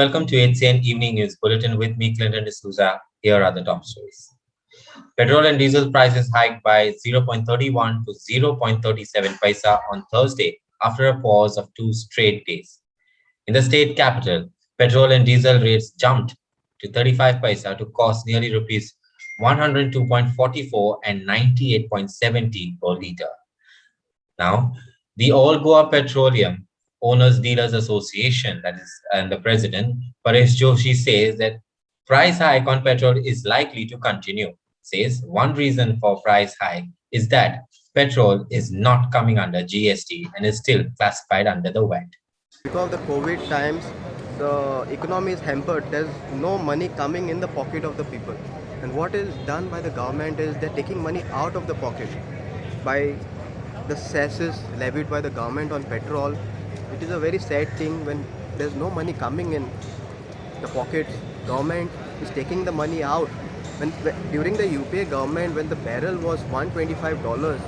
welcome to HCN Evening News Bulletin with me, Clinton D'Souza. Here are the top stories. Petrol and diesel prices hiked by 0.31 to 0.37 paisa on Thursday after a pause of 2 straight days. In the state capital, petrol and diesel rates jumped to 35 paisa to cost nearly rupees 102.44 and 98.70 per litre. Now, the All Goa Petroleum Owners Dealers Association, that is, and the president, Paresh Joshi, says that price hike on petrol is likely to continue. Says one reason for price hike is that petrol is not coming under GST and is still classified under the VAT. Because of the COVID times, the economy is hampered. There's no money coming in the pocket of the people. And what is done by the government is they're taking money out of the pocket by the cesses levied by the government on petrol. It is a very sad thing when there's no money coming in the pockets. Government is taking the money out. During the UPA government, when the barrel was $125,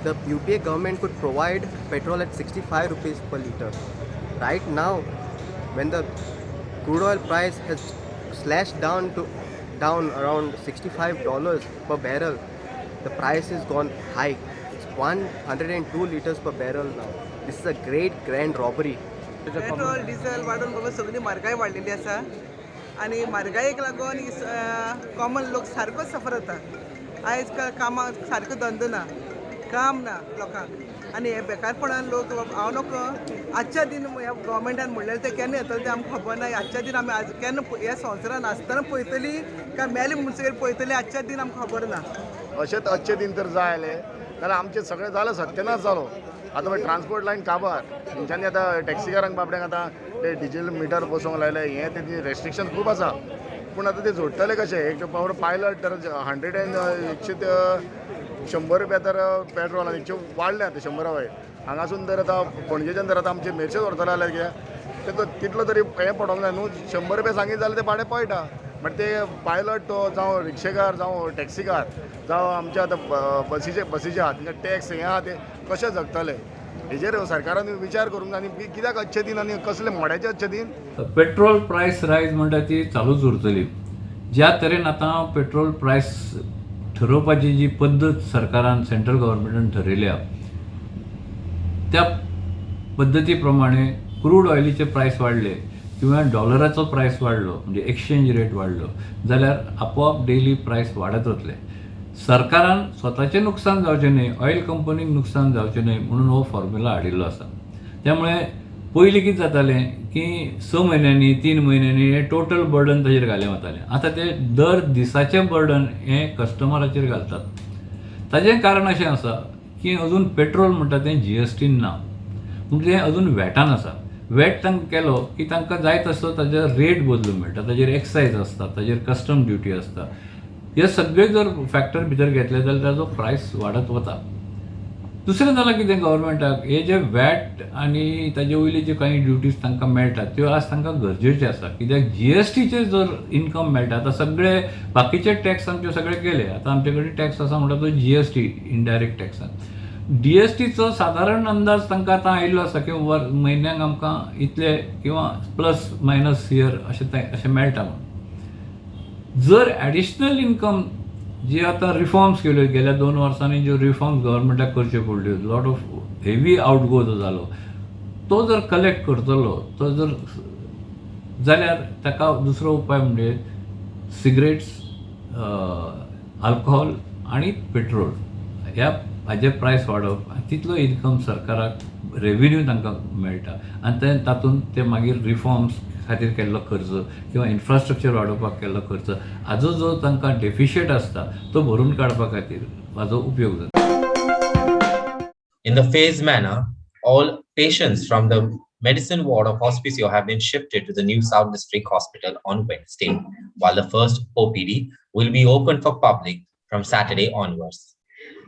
the UPA government could provide petrol at 65 rupees per litre. Right now, when the crude oil price has slashed down around $65 per barrel, the price has gone high. It's 102 liters per barrel now. This is a great grand robbery. Petrol diesel वाढून बाबा सगळी म्हारगाय वाडलेली आसा आनी म्हारगायेक लागून common लोक सारको सफर जाता. आयज काल कामाक सारको धंदो ना, काम ना लोकांक आनी हे बेकारपणान लोक हांव नको आजच्या दिन गव्हर्मेंटान म्हणलेलें तें केन्ना येतलें तें आमकां खबर ना. आजच्या दिन आमी आज केन्ना ह्या संवसारान आसतना पळयतली काय मेले म्हणसर पळयतली आजच्या दिन आमकां खबर ना. अशेंच अच्छे दिन तर जाय जाल्यार आमचें सगळें जालें सत्यानाश जालो. आतां मागीर ट्रान्सपोर्ट लायन काबार तेंच्यांनी आतां टॅक्सीकारांक बाबड्यांक आतां ते डिझेल मिटर बसोवंक लायले. हें तें रेस्ट्रिक्शन खूब आसा पूण आतां ते जोडटले कशें. एक पावर पायलट तर 100 रुपया तर पेट्रोल आनी वाडले आतां 100 वयर. हांगासून तर आतां पणजेच्यान तर आतां आमचे मेरशेच व्हरतले जाल्यार कित्याक ते तितलो तरी हें पडोंक जाय न्हू. 100 रुपया सांगीत जाल्यार ते भाडें पळयटा. बट ते पायलट जावं रिक्षेकार जावं टॅक्सीकार जावं आमचे आतां बसीचे आहा तेंकां टॅक्स हें आहा ते कशे जगतले. हेजेर सरकारान विचार करूंक जाय. आनी कित्याक अच्छे दिन आनी कसले मोड्याचे अच्छे दिन. पेट्रोल प्रायस रायज म्हणटा ती चालूच उरतली. ज्या तरेन आतां पेट्रोल प्रायस ठरोवपाची जी पद्दत सरकारान सेंट्रल गव्हर्मेंटान ठरयल्या त्या पद्दती प्रमाणे क्रूड ऑयलीचे प्रायस वाडले किंवा डॉलराचो प्रायस वाडलो म्हणजे एक्सचेंज रेट वाडलो जाल्यार आपोआप डेली प्रायस वाडत वतले. सरकारान स्वताचें नुकसान जावचें न्हय, ऑयल कंपनीक नुकसान जावचें न्हय म्हणून हो फॉर्म्युला हाडिल्लो आसा. त्यामुळे पयलीं कितें जातालें की 6 म्हयन्यांनी 3 म्हयन्यांनी हें टोटल बर्डन ताचेर घालें वतालें. आतां ते दर दिसाचें बर्डन हें कस्टमराचेर घालतात. ताचें कारण अशें आसा की अजून पेट्रोल म्हणटा तें GSTन ना, म्हणजे तें अजून वॅटान आसा. वॅट तांकां केलो की तांकां जाय तसो ताचो रेट बदलूंक मेळटा. ताचेर एक्सायज आसता, ताचेर कस्टम ड्युटी आसता. हे सगळे जर फॅक्टर भितर घेतले जाल्यार ताचो प्रायस वाडत वता. दुसरें जालां कितें गव्हर्मेंटाक हे जे वॅट आनी ताजे वयले जे कांय ड्युटीज तांकां मेळटात त्यो आज तांकां गरजेचे आसा. कित्याक GSTचे जर इन्कम मेळटा आतां सगळे बाकीचे टॅक्स आमचे सगळे गेले. आतां आमचे कडेन टॅक्स आसा म्हणटा तो GST इनडायरेक्ट टॅक्सान. DSTचो सादारण अंदाज तांकां आतां आयिल्लो आसा की म्हयन्याक आमकां इतले किंवा प्लस मायनस इयर अशें मेळटा म्हणून. जर ॲडिशनल इन्कम जी आतां रिफॉर्म्स केल्यो गेल्या 2 वर्सांनी ज्यो रिफॉर्म्स गव्हर्मेंटाक करच्यो पडल्यो, लॉट ऑफ हेवी आउटगो जो जालो तो जर कलेक्ट करतलो तो जर जाल्यार ताका दुसरो उपाय म्हणजे सिगरेट्स, अल्कोहॉल आनी पेट्रोल हाजे प्रायस वाडप. तितलो इन्कम सरकाराक रेव्हेन्यू तांकां मेळटा आनी तातूंत ते मागीर रिफॉर्म्स खातीर केल्लो खर्च किंवा इन्फ्रास्ट्रक्चर वाडोवपाक केल्लो खर्च हाजो जो तांकां डेफिशिट आसता तो भरून काडपा खातीर हाजो उपयोग जाता. In the phased manner, all patients from the medicine ward of Hospicio have been shifted to the new South District Hospital on Wednesday, while the first OPD will be open for public from Saturday onwards.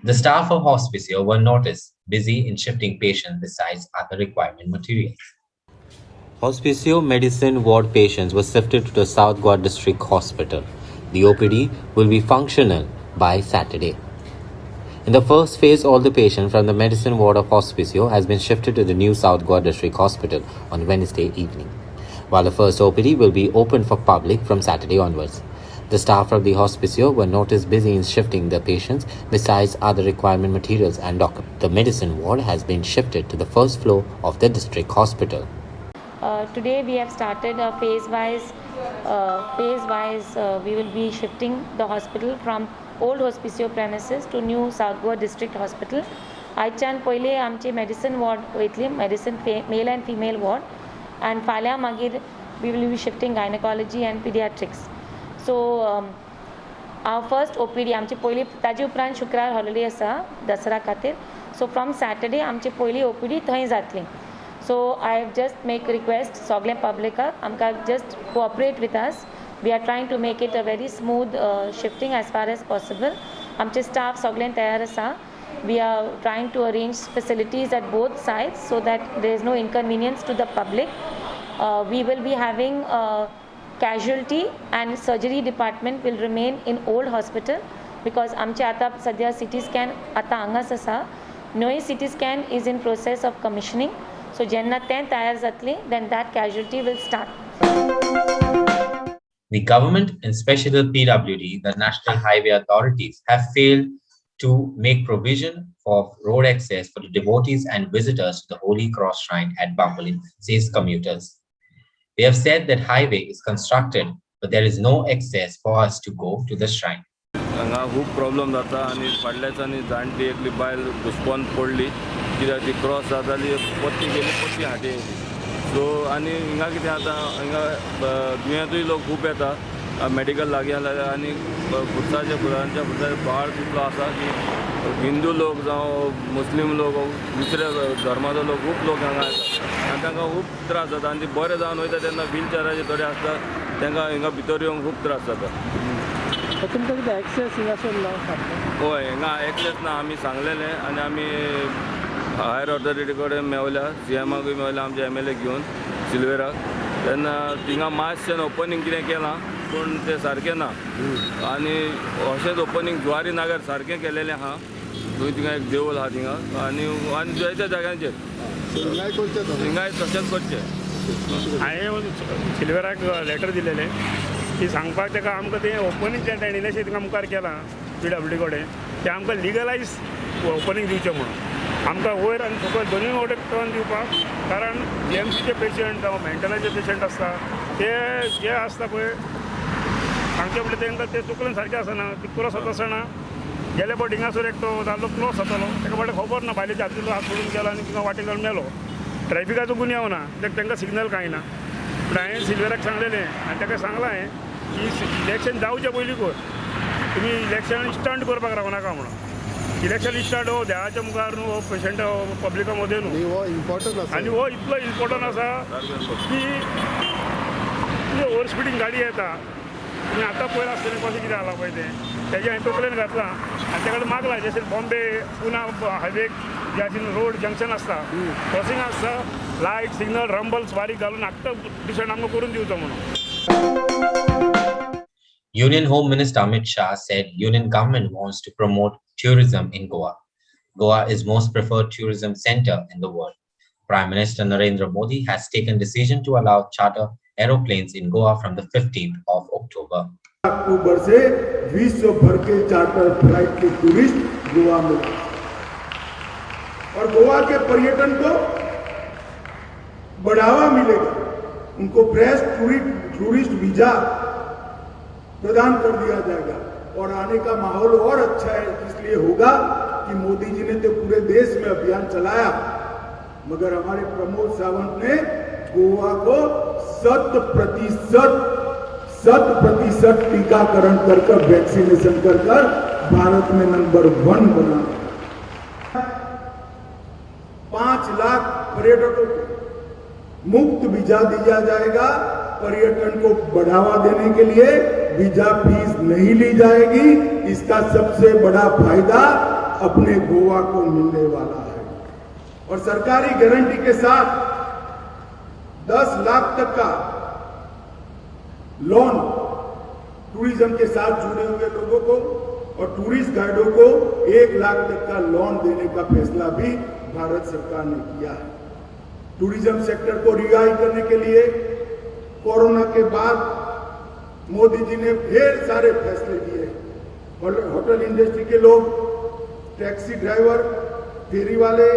The staff of Hospicio were noticed busy in shifting patients besides other requirement materials. Hospicio medicine ward patients were shifted to the South Goa District Hospital. The OPD will be functional by Saturday. In the first phase, all the patients from the medicine ward of Hospicio has been shifted to the new South Goa District Hospital on Wednesday evening, while the first OPD will be open for public from Saturday onwards. The staff of the hospicio were noticed busy in shifting the patients besides other requirement materials and documents. The medicine ward has been shifted to the first floor of the district hospital. Today we have started a phase-wise. We will be shifting the hospital from old hospicio premises to new South Goa district hospital. आयच्यान पयले आमचे medicine ward वयतली, medicine male and female ward, and फाल्यां मागीर we will be shifting gynaecology and paediatrics. So our first OPD आमची पयली, ताजे उपरांत शुक्रार हॉलिडे आसा दसरा खातीर. सो फ्रॉम सॅटर्डे आमची पयली OPD थंय जातली. So I have just make request सगळे पब्लिकाक आमकां just cooperate with us. We are trying to make it a very smooth shifting as far as possible. आमचे स्टाफ सगळे तयार आसा. We are trying to arrange facilities at both sides so that there is no inconvenience to the public. We will be having casualty and surgery department will remain in old hospital because आमचे आता सध्या CT scan आता हांगाच आसा. नवी CT scan is in process of commissioning. So जेन्ना तें तयार जातली then that casualty will start. The government, and especially the PWD, the National Highway Authorities, have failed to make provision for road access for the devotees and visitors to the Holy Cross Shrine at Bambolin, says commuters. They have said that highway is constructed, but there is no access for us to go to the shrine. हांगा खूब problem जाता आनी फाटल्याच्यानी जाणटी एकली बायल घुस्पोन पडली कित्याक ती क्रॉस जाताली पत्ती गेली पत्ती हाटी. सो आनी हिंगा कितें जाता, हिंगा दुयेंतूय लोक खूब येता मेडिकल लागीं आसल्या आनी फुडसाच्या भाळ तितलो आसा की हिंदू लोक जावं मुस्लीम लोक दुसऱ्या धर्माचो लोक खूब लोक हांगा येतात आनी तांकां खूब त्रास जाता. आनी ती बरें जावन वयता तेन्ना व्हीलचॅराचे थोडे आसता तांकां हिंगा भितर येवंक खूब त्रास जाता. तुमकां कितें एक्सेस हिंगासर ना? हय, हिंगा एक्सेस ना. आमी सांगलेलें आनी आमी हायर ऑथॉरिटी कडेन मेवल्या, CMाकूय मेवल्या आमचे MLA घेवन सिल्वेराक. तेन्ना थिंगा मातशें ओपनिंग कितें केलां पूण तें सारकें ना. आनी अशेंच ओपनिंग जुवारी नागर सारकें केलेलें आहा. थंय थिंगा एक देवूळ आहा थिंगा आनी जायत्या जाग्यांचेर हिंगाय तशेंच करचें. हांवें सिल्वेराक लेटर दिलेलें की सांगपाक ताका आमकां तें ओपनिंग जें ताणें इल्लेशें तिंगा मुखार केलां PWD कडेन तें आमकां लिगलायज ओपनिंग दिवचें म्हणून. आमकां वयर आनी सकयल दोनूय वटेन टर्न दिवपाक, कारण GMCचे पेशंट जावं मेंटलाचे पेशंट आसता ते जे आसता पळय सांगचे म्हटल्यार तांकां तें तकलेन सारकें आसना. ती क्रॉस वता आसतना गेले पट हिंगासर एक तो दादलो क्रॉस जातालो, ताका बाबडे खबर ना, बायलेच्या हातींतलो हात सोडून गेलो आनी तिंगा वाटेर जावन मेलो. ट्रॅफिकाचो गुन्यांव ना कित्याक तांकां सिग्नल कांय ना. पूण हांवें सिल्वेराक सांगलेलें आनी ताका सांगलां हांवें की इलेक्शन जावचे पयलीं कर, तुमी इलेक्शन स्टंट करपाक रावनाका म्हणून. इलेक्शन स्टार्ट हो देवाच्या मुखार न्हू, हो पेशंट पब्लिका मदें न्हू. हो इम्पॉर्टंट आसा आनी हो इतलो इम्पॉर्टंट आसा की ओवर स्पिडींग गाडी येता. तुमी आतां पळयलां आसतलें कशें कितें जालां पळय तें. तेजें हांवें तकलेन घातलां आनी ताका मागलां जशें बॉम्बे पुना हायवे ज्या रोड जंक्शन आसता क्रॉसींग आसता, लायट सिग्नल रंबल्स बारीक घालून आत्तां डिसेंट आमकां करून दिवचो म्हणून. Union Home Minister Amit Shah said Union government wants to promote tourism in Goa. Goa is most preferred tourism center in the world. Prime Minister Narendra Modi has taken decision to allow charter aeroplanes in Goa from the 15th of October. अक्टूबर से विश्व भर के charter flight के tourist Goa में और गोवा के पर्यटन को बढ़ावा मिलेगा. उनको फ्रेश टूरिस्ट वीजा प्रदान कर दिया जाएगा और आने का माहौल और अच्छा है. इसलिए होगा कि मोदी जी ने तो पूरे देश में अभियान चलाया, मगर हमारे प्रमोद सावंत ने गोवा को 100% टीकाकरण कर वैक्सीनेशन कर भारत में नंबर 1 बना. 5 लाख पर्यटकों को मुफ्त वीजा दिया जाएगा. पर्यटन को बढ़ावा देने के लिए वीजा फीस नहीं ली जाएगी. इसका सबसे बड़ा फायदा अपने गोवा को मिलने वाला है. और सरकारी गारंटी के साथ 10 लाख तक का लोन टूरिज्म के साथ जुड़े हुए लोगों को और टूरिस्ट गाइडों को 1 लाख तक का लोन देने का फैसला भी भारत सरकार ने किया है. टूरिज्म सेक्टर को रिवाइव करने के लिए कोरोना के बाद मोदी जी ने ढेर सारे फैसले किए। होटल इंडस्ट्री के लोग, टैक्सी ड्राइवर, फेरी वाले,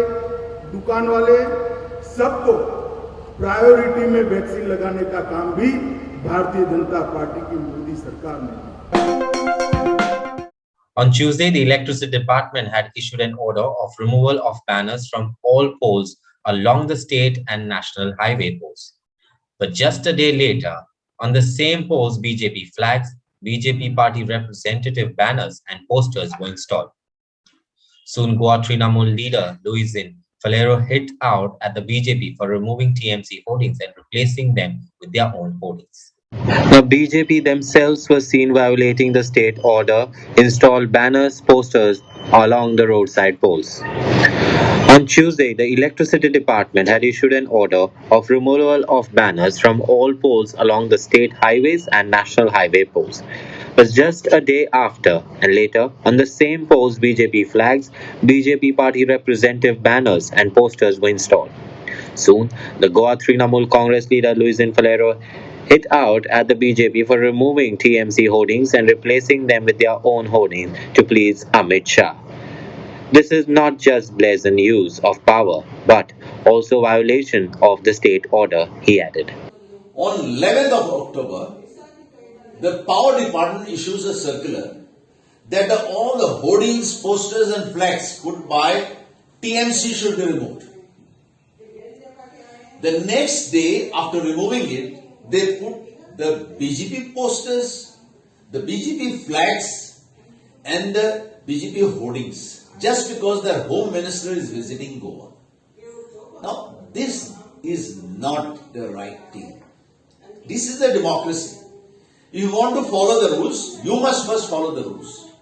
दुकान वाले, सबको प्रायोरिटी में वैक्सीन लगाने का काम भी भारतीय जनता पार्टी की मोदी सरकार ने किया। On Tuesday, the Electricity Department had issued an order of removal of banners from all poles along the state and national highway poles. But just a day later, on the same poles, BJP flags, BJP party representative banners and posters were installed. Soon, Goa Trinamool leader Luisin Falero hit out at the BJP for removing TMC hoardings and replacing them with their own hoardings. The BJP themselves were seen violating the state order, installed banners, posters along the roadside poles. On Tuesday, the Electricity Department had issued an order of removal of banners from all poles along the state highways and national highway poles. But just a day after and later, on the same poles, BJP flags, BJP party representative banners and posters were installed. Soon, the Goa Trinamool Congress leader Luisin Falero hit out at the BJP for removing TMC hoardings and replacing them with their own hoardings to please Amit Shah. This is not just brazen use of power, but also violation of the state order, he added. On 11th of October, the Power Department issues a circular that all the hoardings, posters and flags put by TMC should be removed. The next day, after removing it, they put the BJP posters, the BJP flags and the BJP hoardings just because their Home Minister is visiting Goa. Now, this is not the right thing. This is a democracy. If you want to follow the rules, you must first follow the rules.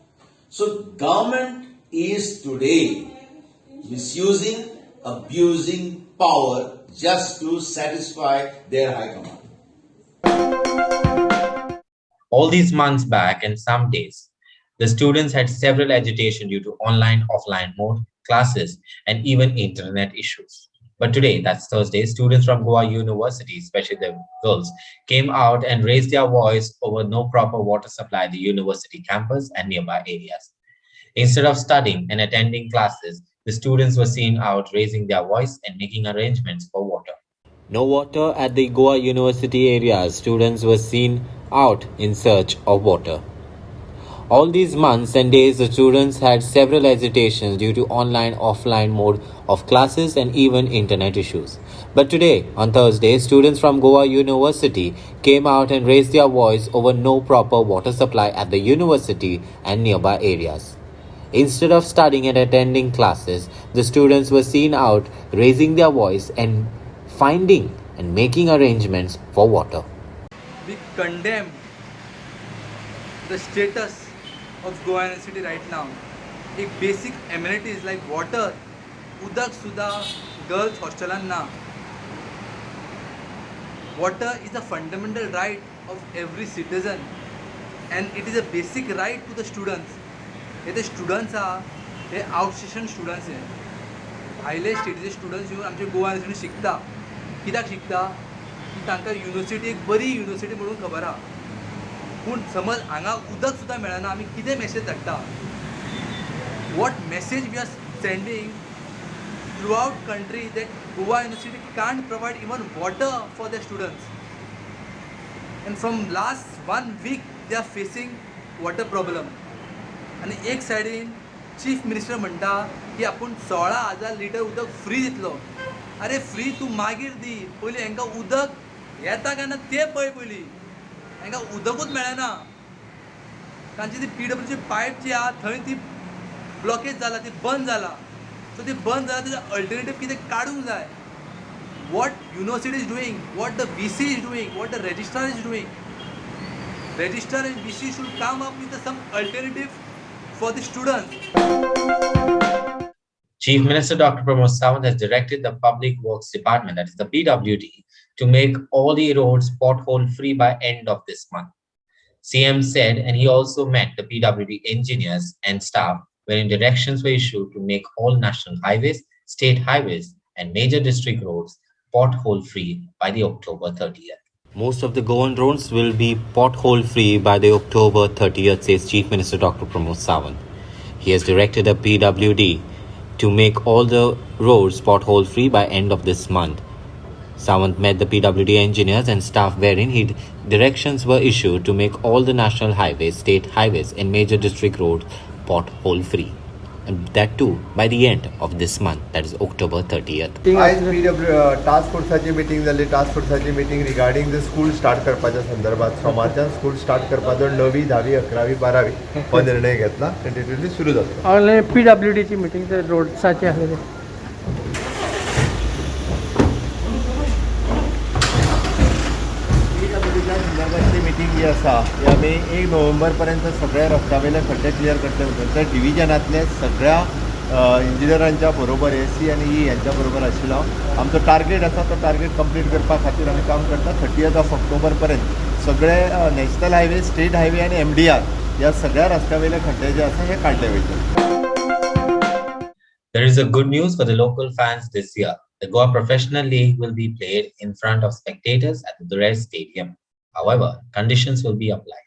So, government is today misusing, abusing power just to satisfy their high command. All these months back and some days, the students had several agitation due to online-offline mode, classes, and even internet issues. But today, that's Thursday, students from Goa University, especially the girls, came out and raised their voice over no proper water supply at the university campus and nearby areas. Instead of studying and attending classes, the students were seen out raising their voice and making arrangements for water. No water at the Goa University areas. Students were seen out in search of water. All these months and days, the students had several agitations due to online-offline mode of classes and even internet issues. But today, on Thursday, students from Goa University came out and raised their voice over no proper water supply at the university and nearby areas. Instead of studying and attending classes, the students were seen out raising their voice and finding and making arrangements for water. We condemn the status of Goa University right now. एक basic amenities like water, udak suda girls hostelanna. Water is a fundamental right of every citizen, and it is a basic right to the students. Hey students are hey outstation students आहे. हायले स्टेटीचे students येवन आमचे Goa university शिकता. कित्याक शिकता की तांकां university एक बरी युनिवर्सिटी म्हणून खबर आहा. पूण समज हांगा उदक सुद्दां मेळना आमी कितें मॅसेज धाडटा. What message we are sending throughout country that Goa university can't provide even water for the students. And from last 1 week they are facing water problem. आनी एक सायडीन चीफ मिनिस्टर म्हणटा की आपूण 16,000 लिटर उदक फ्री दितलो. अरे फ्री तूं मागीर दी, पयलीं हांकां उदक येता काय ना तें पळय. पयलीं हांकां उदकूच मेळना. तांची ती PWC पायप जी आहा थंय ती ब्लॉकेज जाला, ती बंद जाला. सो ती बंद जाला तेजें अल्टरनेटीव कितें काडूंक जाय. What university is doing, what the VC is doing, what the registrar is doing. Registrar and VC should come up with some alternative for the students. Chief Minister Dr. Pramod Sawant has directed the Public Works Department, that is the PWD, to make all the roads pothole-free by end of this month. CM said, and he also met the PWD engineers and staff, wherein directions were issued to make all national highways, state highways, and major district roads pothole-free by the October 30th. Most of the Goan roads will be pothole-free by the October 30th, says Chief Minister Dr. Pramod Sawant. He has directed the PWD to make all the roads pothole-free by end of this month. Sawant met the PWD engineers and staff wherein directions were issued to make all the national highways, state highways and major district roads pothole-free. And that too by the end of this month, that is October 30th. आज task फोर्साची meeting जाली. Task फोर्साची meeting regarding the school start करपाच्या संदर्भात सोमारच्यान school start करपाचो 9वी 10वी 11वी 12वी हो निर्णय घेतला. टेंटेटिव्हली सुरू जातलो. PWDची मिटींग रोड्साची आसली. संदर्भातली मिटींग जी आसा ती आमी 1 नोव्हेंबर पर्यंत सगळ्या रस्त्यावयले खड्डे क्लियर करतले म्हणून त्या डिव्हिजनांतले सगळ्या इंजिनियरांच्या बरोबर AC आनी E यांच्या बरोबर आशिल्लो. आमचो टार्गेट आसा तो टार्गेट कंप्लीट करपा खातीर आमी काम करता. 30th ऑक्टोबर पर्यंत सगळे नॅशनल हायवे, स्टेट हायवे आनी MDR ह्या सगळ्या रस्त्यावयले खड्डे जे आसा हे काडले वयतले. There is a good news for the local fans this year. The Goa Professional League will be played in front of spectators at the Durrell Stadium. However, conditions will be applied.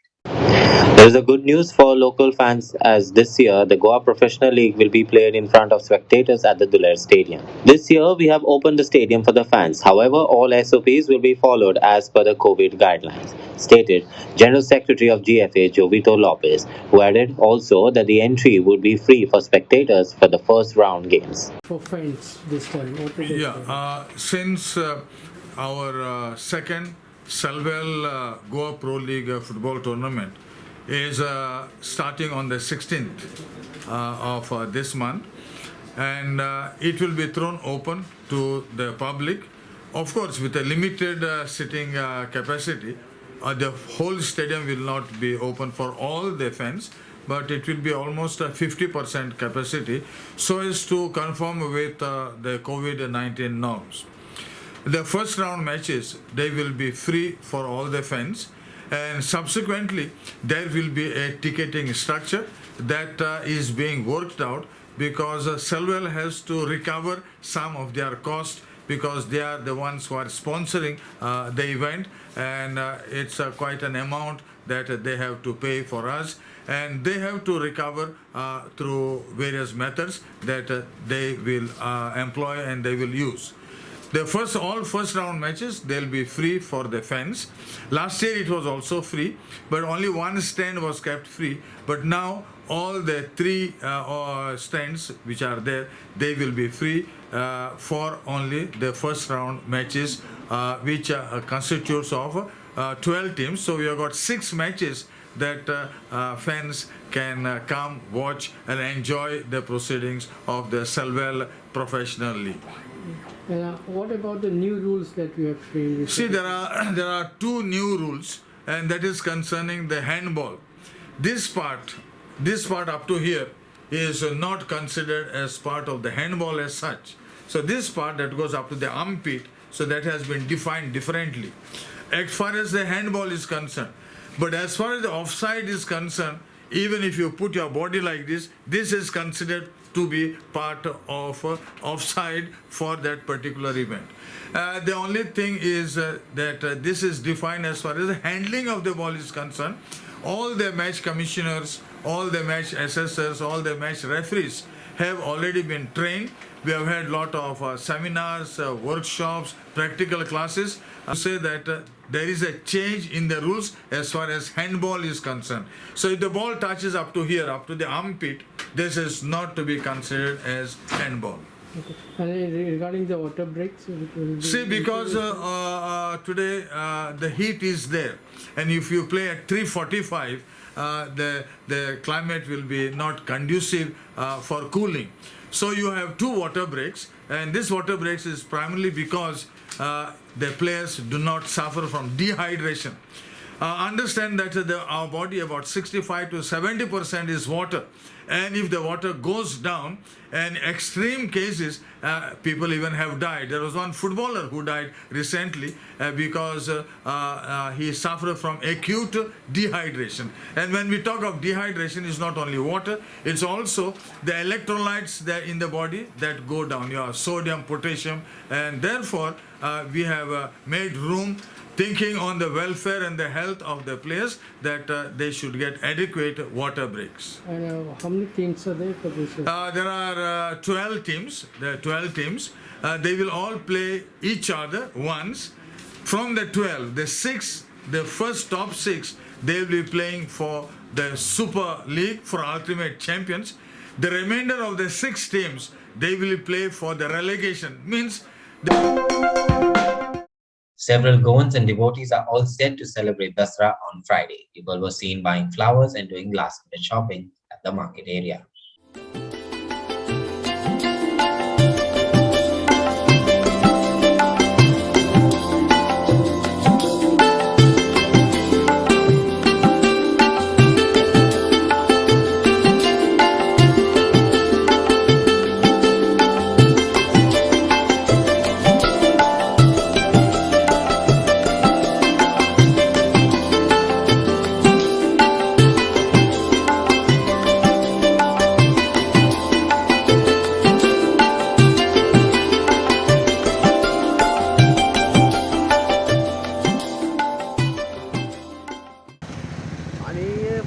There is a good news for local fans as this year the Goa Professional League will be played in front of spectators at the Duler Stadium. This year we have opened the stadium for the fans. However, all SOPs will be followed as per the COVID guidelines, stated General Secretary of GFA Jovito Lopez, who added also that the entry would be free for spectators for the first round games. For fans this time. Since our second Salwell Goa Pro League football tournament is starting on the 16th of this month, and it will be thrown open to the public, of course with a limited sitting capacity. The whole stadium will not be open for all the fans, but it will be almost a 50% capacity so as to conform with the COVID-19 norms. The first round matches, they will be free for all the fans, and subsequently there will be a ticketing structure that is being worked out, because Salwell has to recover some of their cost because they are the ones who are sponsoring the event, and it's quite an amount that they have to pay for us, and they have to recover through various methods that they will employ and they will use. All first round matches, they'll be free for the fans. Last year it was also free, but only one stand was kept free. But now all the 3 stands which are there, they will be free for only the first round matches, which constitutes of 12 teams. So we have got 6 matches that fans can come, watch and enjoy the proceedings of the Salwell Professional League. What about the new rules that we have framed? See, there are 2 new rules, and that is concerning the handball. This part up to here is not considered as part of the handball as such. So this part that goes up to the armpit, so that has been defined differently as far as the handball is concerned. But as far as the offside is concerned, even if you put your body like this is considered to be part of offside for that particular event. The only thing is that this is defined as far as the handling of the ball is concerned. All the match commissioners, all the match assessors, all the match referees have already been trained. We have had a lot of seminars, workshops, practical classes. I say that there is a change in the rules as far as handball is concerned. So if the ball touches up to here, up to the armpit, this is not to be considered as handball. Okay. And regarding the water breaks, it will be see, because today the heat is there, and if you play at 3:45, the climate will be not conducive for cooling. So you have 2 water breaks, and this water breaks is primarily because the players do not suffer from dehydration. Understand that our body, about 65 to 70% is water, and if the water goes down, and extreme cases, people even have died. There was one footballer who died recently because he suffered from acute dehydration. And when we talk of dehydration, it's not only water, it's also the electrolytes that in the body that go down, your sodium, potassium, and therefore we have made room, thinking on the welfare and the health of the players, that they should get adequate water breaks. And how many teams are there for this? There are 12 teams. There are 12 teams. They will all play each other once. From the 12, the first top 6, they will be playing for the Super League for Ultimate Champions. The remainder of the 6 teams, they will play for the relegation. Means Several Goans and devotees are all set to celebrate Dasra on Friday. People were seen buying flowers and doing last-minute shopping at the market area.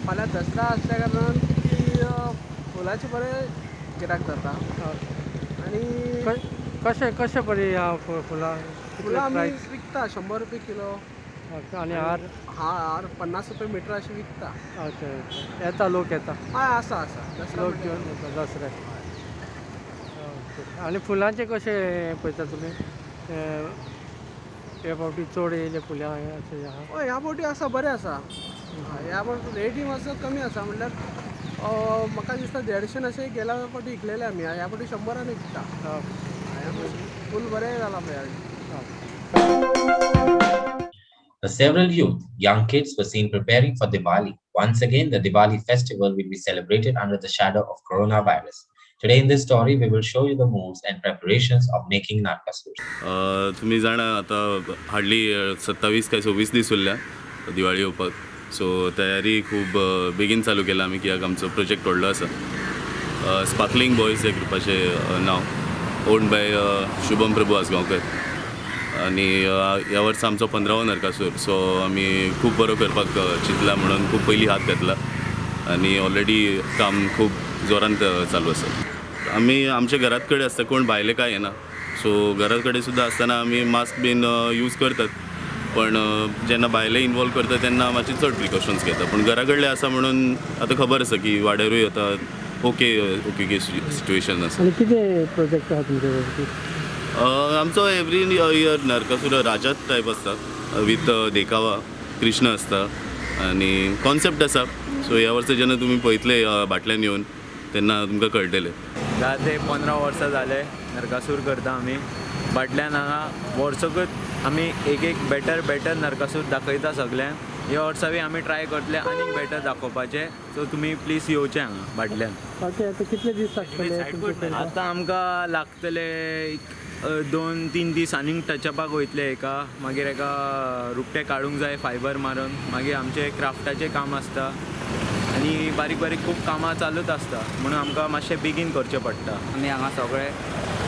फाल्यां दसरा आसल्या कारणान ती फुलांचे बरें गिरायक जाता आनी कशे बरी ह्या फुलां फुलां आमी विकता 100 रुपये किलो आनी हार हार 50 रुपये मिटर अशें विकता. अच्छा येता लोक येता हय आसा लोक घेवन येता दसऱ्याक. आनी फुलांचे कशे पळयता तुमी ह्या फावटी चड येयले फुलां अशें आहा? हय ह्या फावटी आसा बरें आसा. ह्या फावटी रेटी मातसो कमी आसा म्हणल्यार म्हाका दिसता 150 अशें गेल्या फावटी विकलेले आमी ह्या फावटी 100 विकता. फूल बरें जालां Several youth, young kids were seen preparing for Diwali. Once again, the Diwali festival will be celebrated under the shadow of coronavirus. Today in this story, we will show you the moves and preparations of making narkasur. तुम्ही जाणा आता hardly 27 काय 26 दीस उरल्या दिवाळी येवपाक. सो तयारी खूब बेगीन चालू केला आमी कित्याक आमचो प्रोजेक्ट व्हडलो आसा. स्पार्कलिंग बॉयज ह्या ग्रुपाचें नांव ओन्ड बाय शुभम प्रभू आसगांवकर. आनी ह्या वर्सा आमचो 15वो नरकासूर. सो आमी खूब बरो करपाक चिंतला म्हणून खूब पयलीं हात घातला आनी ऑलरेडी काम खूब जोरांत चालू आसा. आमी आमच्या घरात कडेन आसता कोण भायले काय येना. सो घरा कडेन सुद्दां आसतना आमी मास्क बीन यूज करतात पण जेन्ना भायले इनवॉल्व करता तेन्ना मातशी चड प्रिकॉशन्स घेता. पण घरा कडले आसा म्हणून आतां खबर आसा की वाड्यारूय आतां ओके सिट्युएशन आसा. आनी कितें प्रोजेक्ट आहा तुमचे? आमचो एवरी इयर नरकासूर राजात टायप आसता वीथ देखावा कृष्ण आसता आनी कॉन्सेप्ट आसा. सो ह्या वर्सा जेन्ना तुमी पळयतले बाटल्यान येवन तेन्ना तुमकां कळटलें. 10 ते 15 वर्सां जाले नरकासूर करता आमी बाटल्यान. हांगा वर्सकूच आमी एक बेटर नरकासूर दाखयता सगळ्यांक. ह्या वर्सा बी आमी ट्राय करतले आनीक बेटर दाखोवपाचें. सो तुमी प्लीज येवचें हांगा बाटल्यान. कितले दीस लागतले? आतां आमकां लागतले 2-3 दीस आनीक टचअपाक वयतले एका. मागीर एका रुपटे काडूंक जाय फायबर मारून. मागीर आमचें क्राफ्टाचें काम आसता आनी बारीक खूब कामां चालूच आसता म्हणून आमकां मातशें बेगीन करचें पडटा. आमी हांगा सगळे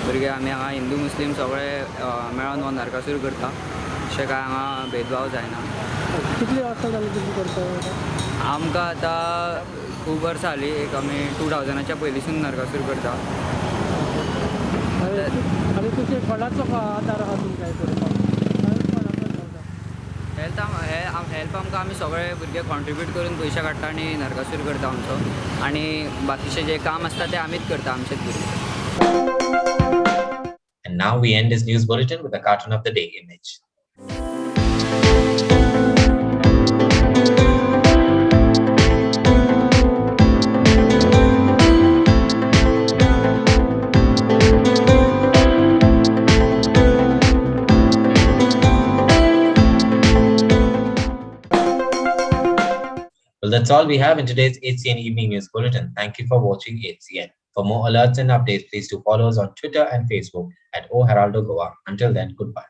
भुरगे आमी हांगा हिंदू मुस्लीम सगळे मेळोन हो नरकासूर करता. अशें काय हांगा भेदभाव जायना. कितले वर्सां जाली तुमी करता? आमकां आतां खूब वर्सां जालीं. एक आमी 2000च्या पयलींसून नरकासूर करता. आनी तुजे कोणाचो आदार आहा तुमकां करपाक? हेल्प आमकां आमी सगळे भुरगे कॉन्ट्रिब्यूट करून पयशे काडटा आनी नरकासूर करता आमचो. आनी बाकीचें जें काम आसता तें आमीच करता आमचेच भुरगे. And now we end this news bulletin with a cartoon of the day image. Well, that's all we have in today's HCN Evening News Bulletin. Thank you for watching HCN. For more alerts and updates, please do follow us on Twitter and Facebook at O Heraldo Goa. Until then, goodbye.